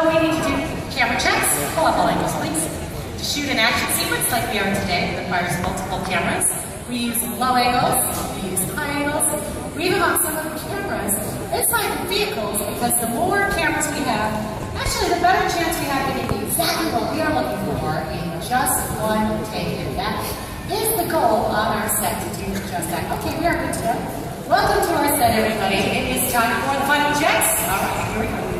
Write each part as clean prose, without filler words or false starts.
we need to do camera checks. Pull up all angles, please. To shoot an action sequence like we are today, that requires multiple cameras. We use low angles, we use high angles. We even got some of the cameras inside the vehicles because the more cameras we have, actually the better chance we have to get exactly what we are looking for in just one take. And that is the goal on our set to do just that. Okay, we are good to go. Welcome to our set, everybody. It is time for the final checks. All right, here we go.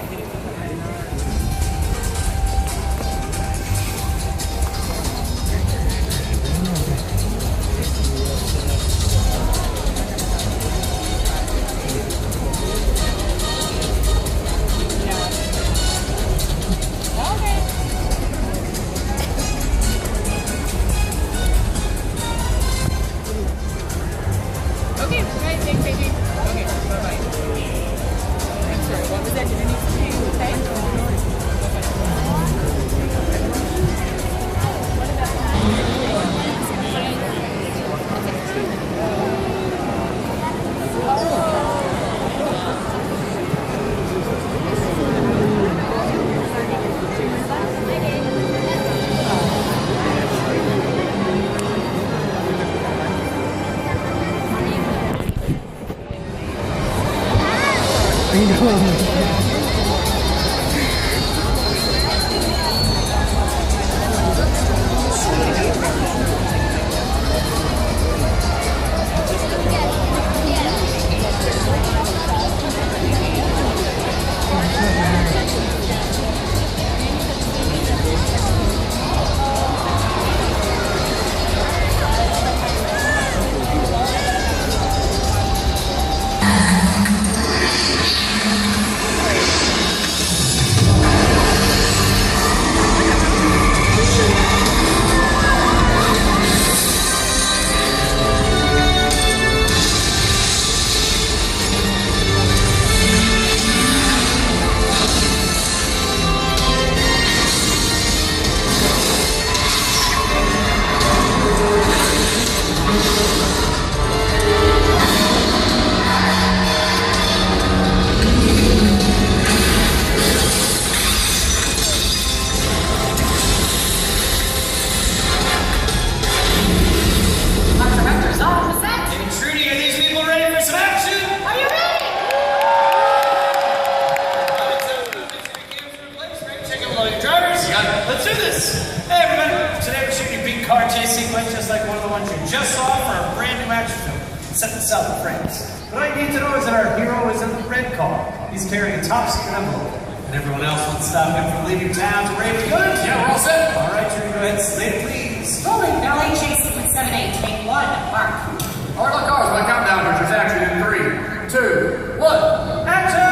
He's carrying a top secret envelope. And everyone else wants to stop him from leaving town to raid. Good? Yeah, we're all set. All right, Judy, go ahead and slate it, please. Rolling belly, chase sequence 7-8, take 1, mark. All right, cars, my countdown, which is action in 3, 2, 1. Action!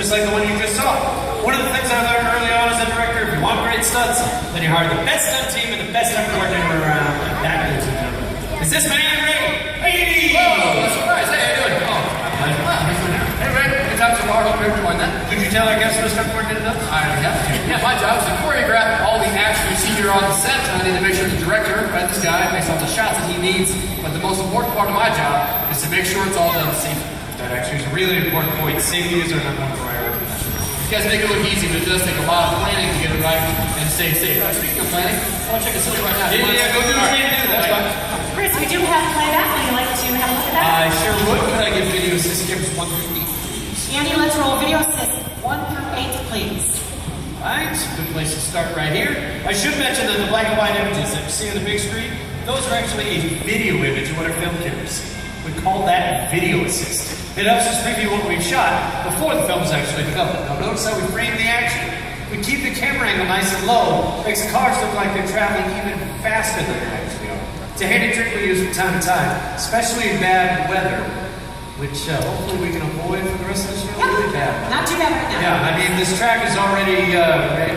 just like the one you just saw. One of the things I learned early on as a director, if you want great stunts, then you hire the best stunt team and the best stunt coordinator around. And that is it. Is this man Ray? Hey! Whoa, that's surprise. Hey, how you doing? Oh, hey, Ray. Good time so far. Hope you're enjoying that. Could you tell our guest what a stunt coordinator does? I already have to. Yeah, my job is to choreograph all the action you see here on the set. I need to make sure the director, right, this guy, makes all the shots that he needs. But the most important part of my job is to make sure it's all done safely. That actually is a really important point. Safety is our number one priority. You guys make it look easy, but it does take a lot of planning to get it right and stay safe. Speaking of planning, I want to check a facility right now. Yeah, go do what you need to do. That's fine. Chris, we do have playback. Would you like to have a look at that? I sure would. Could I give video assist cameras 1 through 8, please? Andy, let's roll video assist 1 through 8, please. Alright, good place to start right here. I should mention that the black and white images that you see on the big screen, those are actually a video image of what our film cameras see. We call that video assist. It helps us preview what we've shot before the film is actually developed. Now notice how we frame the action. We keep the camera angle nice and low, makes the cars look like they're traveling even faster than they actually are. It's a handy trick we use from time to time, especially in bad weather, which hopefully we can avoid for the rest of the show. Really bad. Not too bad right now. Yeah, I mean, this track is already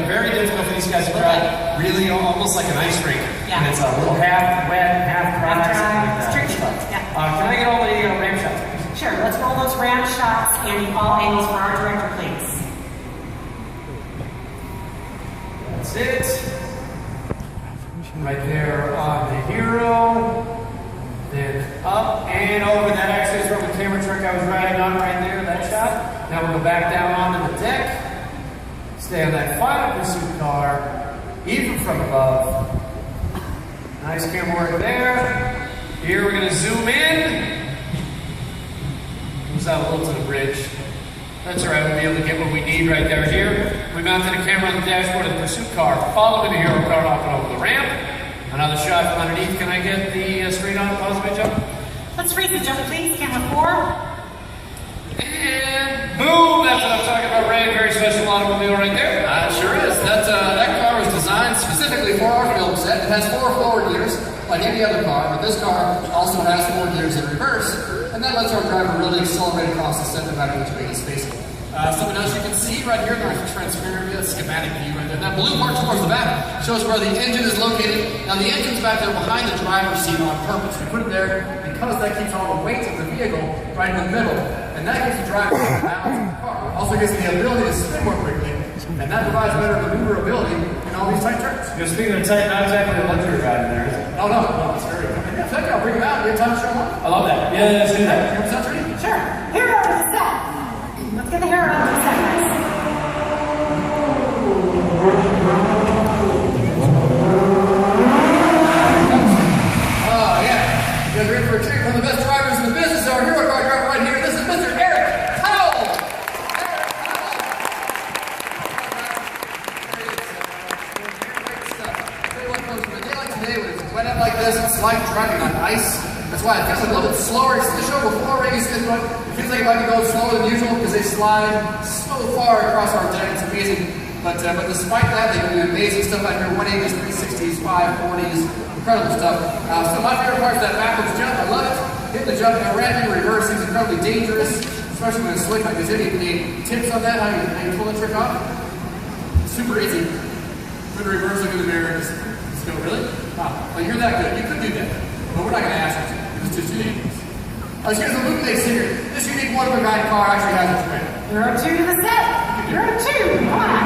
very difficult for these guys to drive. Really almost like an ice rink. Yeah. And it's a little half wet, half dry, something like that. Strictly both, yeah. Can I get all the ramp shots? Sure, let's roll those round shots, Andy, all angles for our director, please. That's it. Right there on the hero. Then up and over. That actually is from the camera truck I was riding on right there, that shot. Now we'll go back down onto the deck. Stay on that final pursuit car, even from above. Nice camera work there. Here we're going to zoom in. Moves out a little to the bridge. That's all right, we'll be able to get what we need right there. Here, we mounted a camera on the dashboard of the pursuit car, following the hero car off and over the ramp. Another shot from underneath. Can I get the straight on positive jump? Let's freeze the jump, please. Camera 4. And boom! That's what I'm talking about, Ray. Very special automobile right there. Sure is. That car was designed specifically for our film set. It has 4 forward gears, like any other car, but this car also has 4 gears in reverse, and that lets our driver really accelerate across the set no matter which way he's facing. Something else you can see right here in our transparent schematic view right there. That blue part towards the back shows where the engine is located. Now the engine's back there behind the driver's seat on purpose. We put it there because that keeps all the weight of the vehicle right in the middle. And that gives the driver a balance of the car. Also gives the ability to spin more quickly. And that provides better maneuverability in all these tight turns. Speaking of tight, not exactly a luxury ride in there, is it? Oh no, it's very good. In fact, I'll bring him out. We have time to show him up. I love that. Yeah, let's do that. Your sounds ready? Sure. Hero to the set. Let's get the hero out to the set, guys. Oh, yeah. You guys ready for a treat? One of the best drivers in the business, our hero car driver right here. This is Mr. Eric Powell. A day like today, when it's wet out like this, it's like driving on ice. That's why it feels a little bit slower. It's the show before Reagan's this one. It feels like it might be going slower than usual because they slide so far across our deck. It's amazing. But despite that, they can do amazing stuff out here. 180s, 360s, 540s, incredible stuff. So my favorite part is that backwards jump. I love it. Hit the jump, now ramping, reverse seems incredibly dangerous, especially when it's slick like this. Any tips on that? How you pull the trick off? Super easy. Good reverse, look at the mirror. Just go, really? Wow. Well, you're that good. You could do that. But we're not going to ask you to. It's just too dangerous. Here's the Luke secret. This unique one-of-a-kind car actually has a trend. Hero 2 to the set. Hero 2. Come on.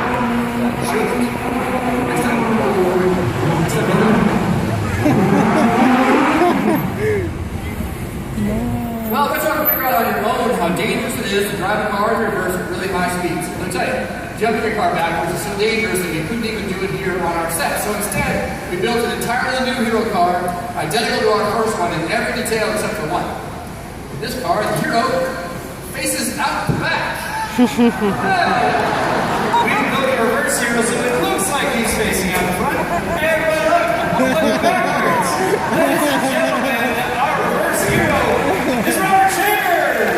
Well, we're trying to figure out on your own how dangerous it is to drive a car in reverse at really high speeds. Let me tell you, jumping your car backwards is so dangerous that we couldn't even do it here on our set. So instead, we built an entirely new hero car, identical to our first one in every detail except for one. In this car, the hero faces out the back. We can build a reverse hero so it looks like he's facing out the front. Everybody look backwards. Ladies and gentlemen, our reverse hero is Robert Chambers.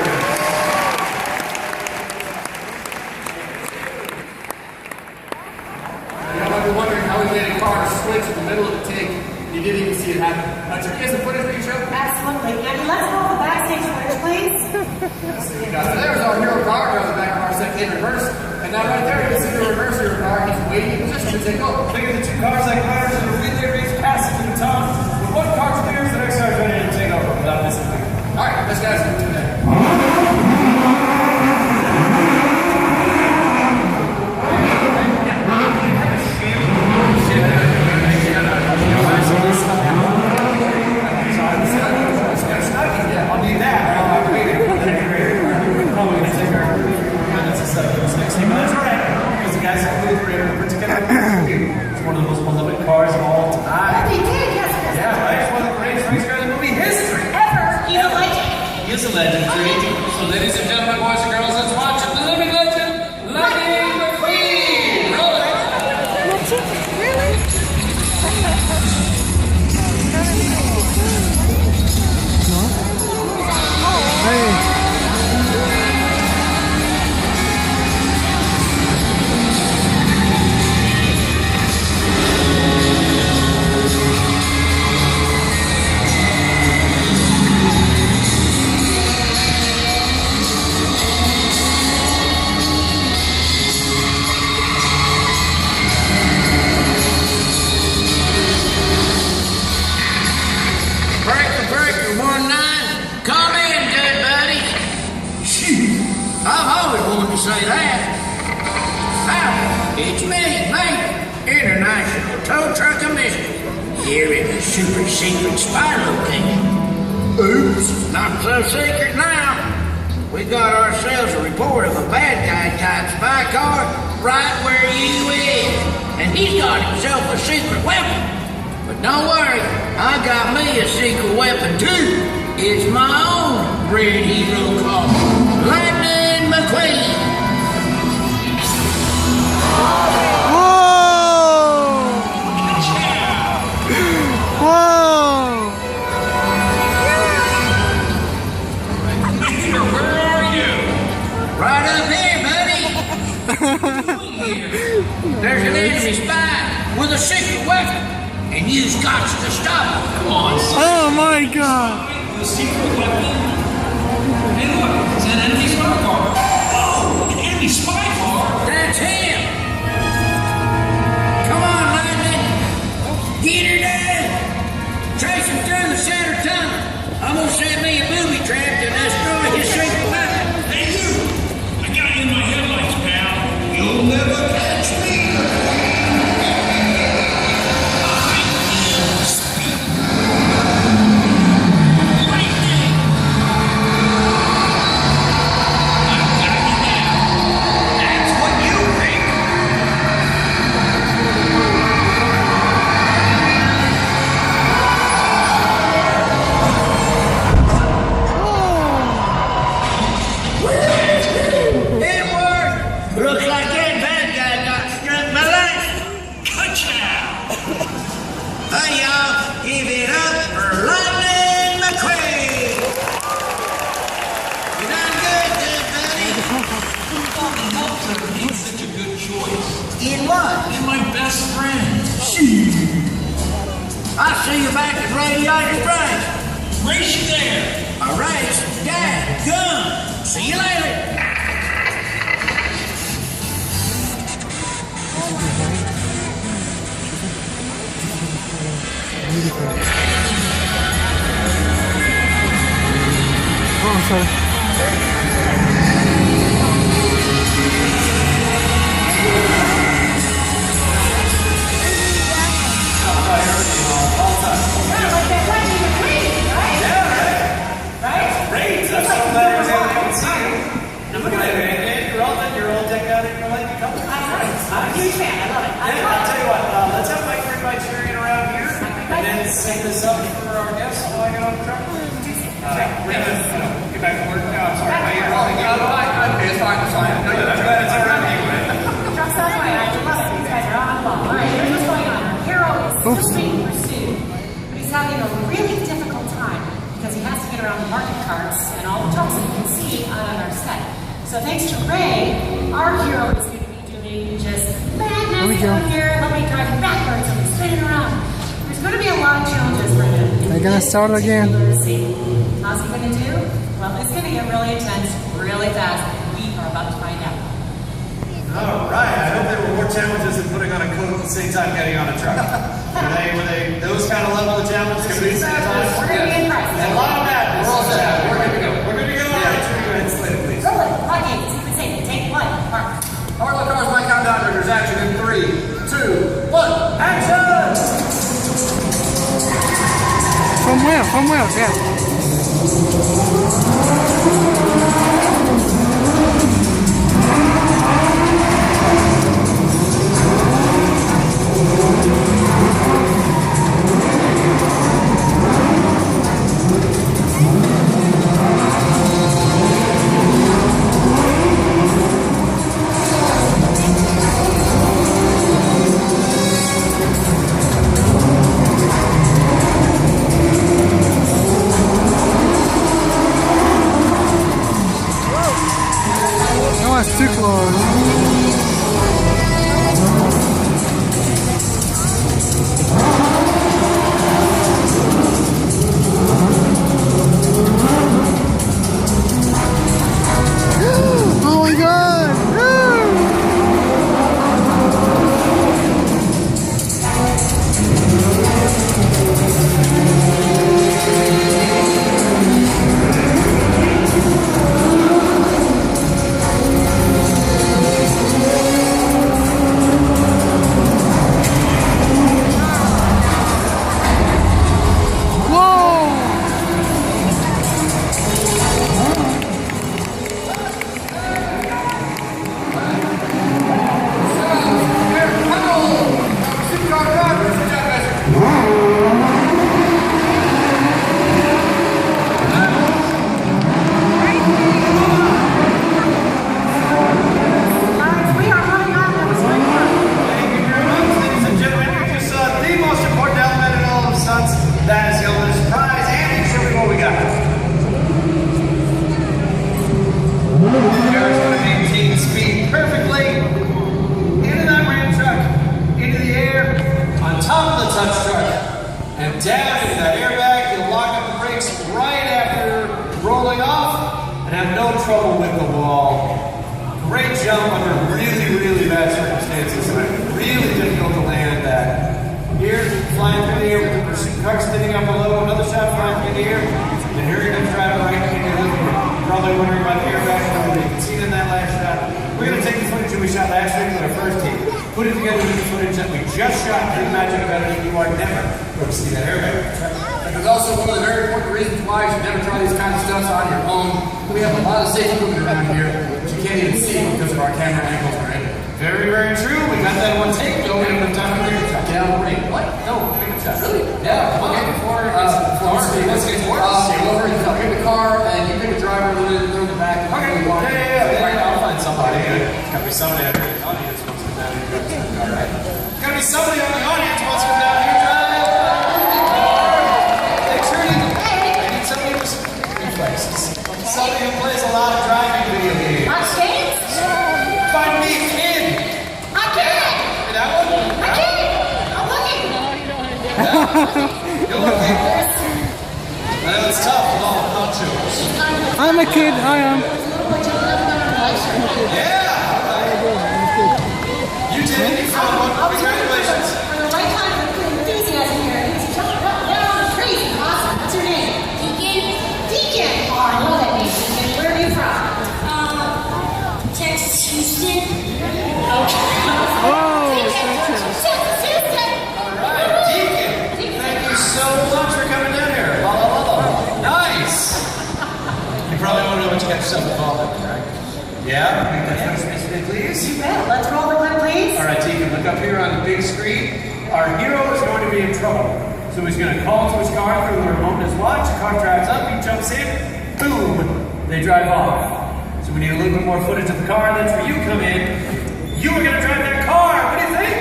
You know, I've been wondering how we made a car switch in the middle of the take. You didn't even see it happen. Should we get some footage for you, show? Absolutely. Andy, let's roll the backstage footage, please. So there's our hero car. There's the back of our set. in reverse. And now right there, you can see the reverse of your car. He's waiting in position as they go. Look at the two cars like runners in a relay race passing the baton. When one car clears, the next car is ready to take over without missing a beat. All right, let's guys do that. I'll do that. Probably going to take our minutes and stuff. That's right. Because the guys that we're able to put together, it's one of the most beloved cars of all time. He did, yes. Yeah, right? It's one of the greatest race cars in movie history. Ever. He's a legend. He is a legend, too. So ladies and gentlemen, boys and girls, let's watch the living legend, Lightning McQueen. Roll it. Really? Hey. Breaker 19, come in, good buddy. Shoot, I've always wanted to say that. Hi, it's me, mate, International Tow Truck Commission, here in the super secret spy location. Oops, not so secret now. We got ourselves a report of a bad guy type spy car right where you is, and he's got himself a secret weapon. But don't worry, I got me a secret weapon too. It's my own red hero called Lightning McQueen. Whoa! Whoa! Where are you? Right up here, buddy. There's an enemy spy with a secret weapon. And you've got to stop him. Come on, son. Oh my God! The secret weapon? Hey, look, it's an enemy spy car. Oh, an enemy spy car? That's him. Come on, Lightning. Get her done. Trace him through the center tunnel. I'm gonna set me a booby trap to destroy his secret weapon. Hey, you. I got you in my headlights, pal. You'll never catch me. Hey y'all, give it up for Lightning McQueen! You done good, buddy. Who thought the helper made such a good choice? In what? And my best friend. I'll see you back at Radiator Springs. Race you there. A race? Dad, gun. See you later. Oh, I'm sorry. Sing this up for our guests while I get on the truck. We're going to get back to work now. I'm sorry. It's fine, it's fine. I'm glad it's all right anyway. Trucks that way. I love it. These guys are on the ball. All right, here's what's going on. Our hero is still being pursued, but he's having a really difficult time because he has to get around the market carts and all the trucks that you can see out on our set. So thanks to Ray, our hero is going to be doing just madness down here. He'll be driving backwards and spinning around. There's going to be a lot of challenges for him. They're going to start again. How's he going to do? Well, it's going to get really intense, really fast, and we are about to find out. All right, I hope there were more challenges than putting on a coat at the same time getting on a truck. Were they those kind of level of challenges? Could be the same time? We're going to be impressed. A lot of madness. We're all set. We're good to go. We're good to go. All right, go ahead and slate it, please. Roll it. Okay, sequence safety. Take one. Mark. All right, cars, my countdown triggers. Action in 3, 2, 1. Action! From where? From where? Yeah. Too close. Oh my God! Down into that airbag, you'll lock up the brakes right after rolling off and have no trouble with the wall. Great jump under really, really bad circumstances. Really difficult to land that. Here, flying through the air with the pursuit car sitting up below, another shot flying through the air, and here you're going to drive right into your living room. Probably wondering about the airbag, you can see it in that last shot. We're going to take the footage that we shot last week with our first team, put it together with the footage that we just shot, and imagine about it, you are never going to see that airbag. There's also one of the very important reasons why you should never try these kinds of stunts on your own. We have a lot of safety equipment around here, but you can't even see because of our camera angles we're in. Very, very true. We got that one tape. Don't we have enough time for a shot? Yeah, great. What? No, big shot. Really? Yeah. Okay, before let's get to work. Go over and pick a car, and you pick a driver, they're in the back. Okay. Yeah. I'll find somebody. It's got to be somebody out here in the audience who wants to come down here and drive. All right. It's got to be somebody out in the audience who wants to come down here and drive. I need somebody with some reflexes. Somebody who plays a lot of driving video games. Watch games? Find me a kid. I can't. That one? I can't. I'm looking. You're looking. I know it's tough with all the ponchos. I'm a kid. I am. Yeah. You did. You found one. Congratulations. For the right kind of enthusiasm here, he's jumping up and down. Crazy. Awesome. What's your name? Deacon. Deacon. Oh, I love that name. Deacon. Where are you from? Texas, Houston. Oh, Texas, Houston. All right, Deacon. Thank you so much for coming down here. Nice. You probably want to know what you got yourself involved in, right? Yeah. Make that photo specific, please. You bet. Let's roll the clip, please. All right, Deacon. Look up here on the big screen. Our hero is going to be in trouble. So he's going to call to his car through the remote in his watch. The car drives up, he jumps in, boom, they drive off. So we need a little bit more footage of the car. That's where you come in. You are going to drive that car. What do you think?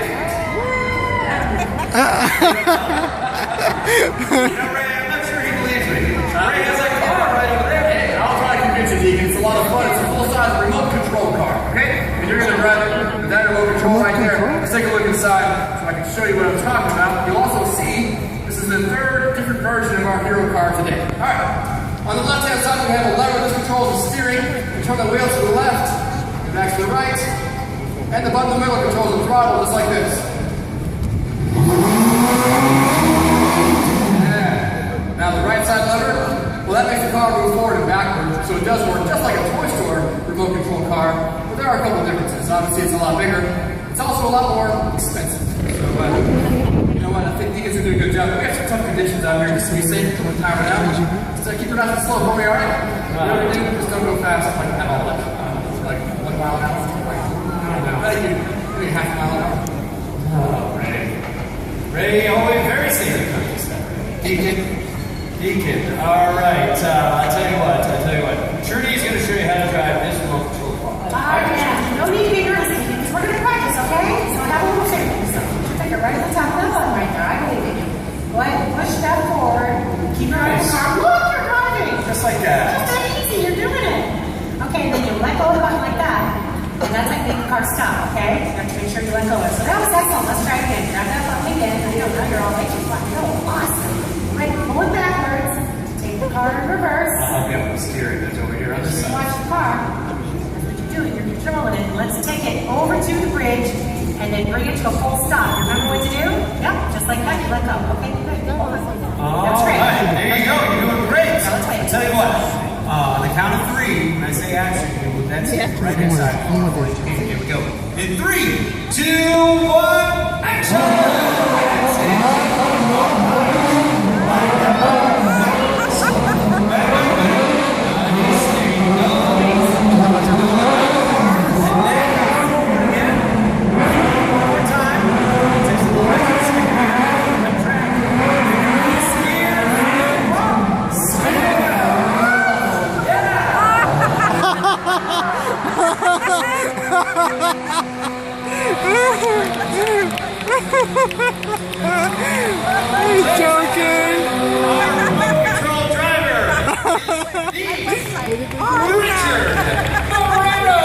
Ray, I'm not sure he believes me. Ray has that car right over there. Hey, I'll try to convince you, Deacon. It's a lot of fun. It's a full-size remote control car, okay? And you're going to drive it with that remote control right there. Let's take a look inside so I can show you what I'm talking about. You'll also see this is the third different version of our hero car today. All right. On the left-hand side, we have a lever. This controls the steering. We turn the wheel to the left and back to the right. And the button in the middle controls the throttle just like this. Yeah. Now the right side lever, well, that makes the car move forward and backward, so it does work just like a toy store remote control car, but there are a couple differences. Obviously it's a lot bigger. It's also a lot more expensive. So, you know what, I think Deacon's doing a good job. We have some tough conditions out here just to be safe when we're tired out. Just keep your nice and slow for me, alright? Whatever you do, just don't go fast like that all that. Like 1 mile an hour. Maybe half a mile an hour. Oh, Ray. Ray, always very safe in country stuff. Deacon. All right. I'll tell you what. Trudy's going to show you how to drive this remote control car. Yeah. No need to be nervous because we're going to practice, okay? So have a little faith in yourself. Take it right at the top of that button right there. I believe in you. Go ahead and push that forward. Keep your eye on the car. Look, you're driving. Just like that. Just that easy. You're doing it. Okay, then you let go of the button like that. And that's like making the car stop, okay? You have to make sure you let go of it. So that was excellent. Let's try it again. Grab that button again. Now you're all making fun. Oh, awesome. Right, pull it backwards. Take the car in reverse. I'll be able to steer it. That's over here on the side. Watch the car. That's what you're doing. You're controlling it. Let's take it over to the bridge and then bring it to a full stop. Remember what to do? Yep, just like that. You let go. Okay, good. That's great. Right. There you go. You're doing great. Now let's wait. I'll tell you what. On the count of 3, when I say action, you move that seat right inside. Here we go. In 3, 2, 1, action! He's joking. Remote control driver, Richard Moreno.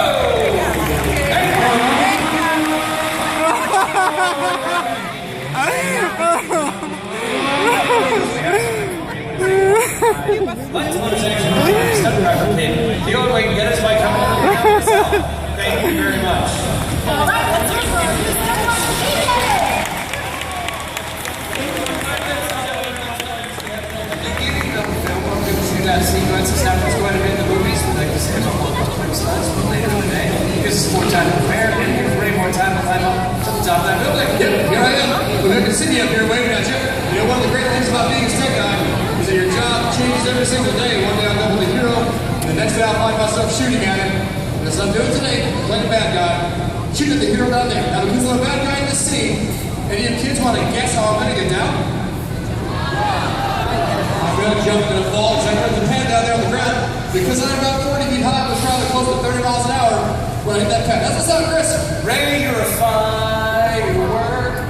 The only way you can get us by coming over here. Thank you very much. All right, let's hear from you. That sequence is happens quite a bit in the movies. We'd like to see about more complex stunts, but later in the day, gives us more time to prepare and gives way more time to climb up to the top of that building. Yep, here I am. We're good to see you up here waving at you. You know, one of the great things about being a stunt guy is that your job changes every single day. One day I'll go with the hero, and the next day I'll find myself shooting at him. And as I'm doing today, like a bad guy, shoot at the hero down there. Now, because I'm a bad guy in this scene, any of you kids want to guess how I'm going to get down? I'm going to jump in a fall, check out the pad down there on the ground. Because I'm about 40 feet high, it was probably close to 30 miles an hour when I hit that pad. That's the sound, Chris. Ray, you're a fine work.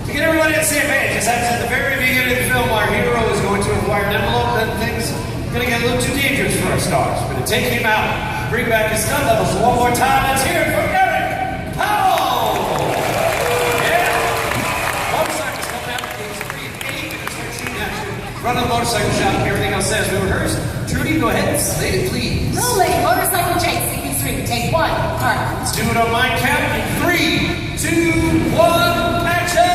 To get everybody on the same page, as I said at the very beginning of the film, our hero is going to acquire an envelope, then things are going to get a little too dangerous for our stars. We're going to take him out, bring back his stunt levels one more time. Let's hear it from Eric Powell. Motorcycles come out, things breathe 8 minutes for shooting action. Run to the motorcycle shop, everything else says we rehearse. Trudy, go ahead and slate it, please. Rolling motorcycle chase, CP3. Take 1, park. Let's do it on my count in 3, 2, 1, action!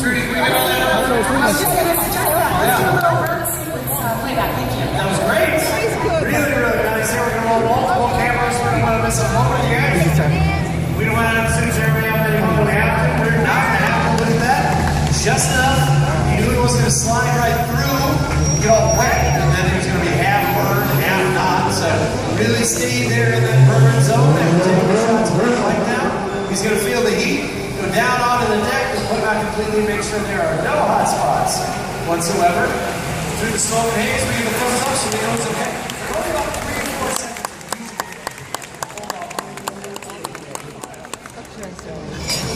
Trudy, can we get all that up? I was just going to suggest that. Let's do a little bird sequence playback. Thank you. That was great. Really, really nice. Here we're going to roll multiple cameras. We're going to want to miss a moment of the action. We don't want to zoom everybody up any more than we have to. We're not going to have to look at that. Just enough. You knew it was going to slide right through, get all wet, and then there's going to be half burned, half not. So really stay there in that burn zone and take the shots burn like that. He's going to feel the heat, go down onto the deck, and put them out completely, make sure there are no hot spots whatsoever. Through the smoke and haze, we get the thumbs up so we know it's okay. Only about 3 or 4 seconds.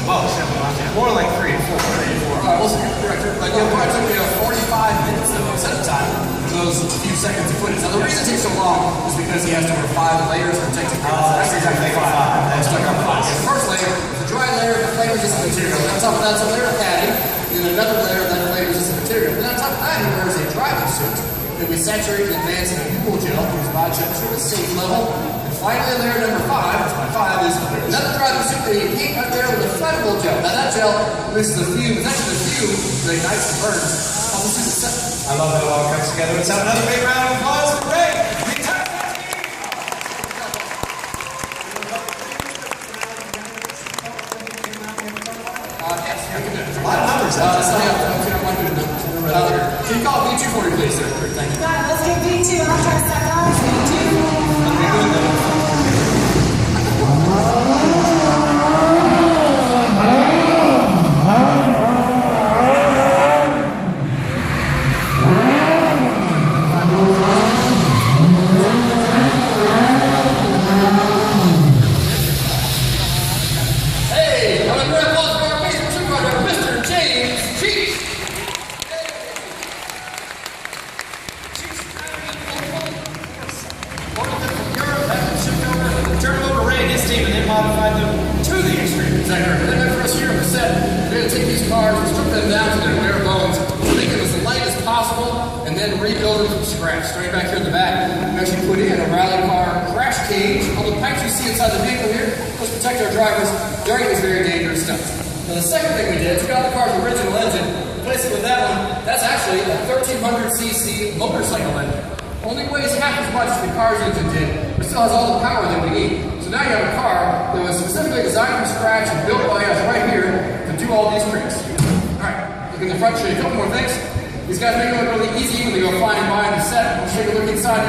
Well, more like 3 and 4. Alright, we'll see, director. Like, it probably took me 45 minutes of set time for those few seconds of footage. Now, the reason it takes so long is because he has to wear 5 layers of protective clothing. That's exactly 5. That's stuck on 5. The first layer is a dry layer of flame-resistant material. On top of that, it's a layer of padding, and then another layer of that flame-resistant material. And on top of that, he wears a driving suit that we saturate in advance in a buccal gel to his body temperature at a safe level. And finally, layer number 5, that's my 5, is another driving suit that he paint right there with a flammable gel. Now, that gel releases a fume. It's actually the fume that ignites the burns. I love how it all comes together. Let's have another big round of applause for Ray. Yes, you can do it. A lot of numbers. Can you call B2 for me, please, sir? Thank you. Got it. Let's do B2. I'll try to step on. B2. Hey, I'm going to applause for our basement supervisor, Mr. James Cheeks. Turn them over to Ray and his team, and they modified them to the extreme. Exactly. And then for us here on the set, we're going to take these cars and strip them down to their bare bones, make them as light as possible, and then rebuild them from scratch. Starting back here in the back, we actually put in a rally car crash cage. All the pipes you see inside the vehicle here, let's protect our drivers during these very dangerous stunts. Now the second thing we did, took out the car's original engine, replaced it with that one. That's actually a 1300cc motorcycle engine. Only weighs half as much as the car's engine did, but still has all the power that we need. So now you have a car that was specifically designed from scratch and built by us right here to do all these tricks. Alright, look in the front, show you a couple more things. These guys make it look really easy when they go flying by on the set. Let's take a look inside.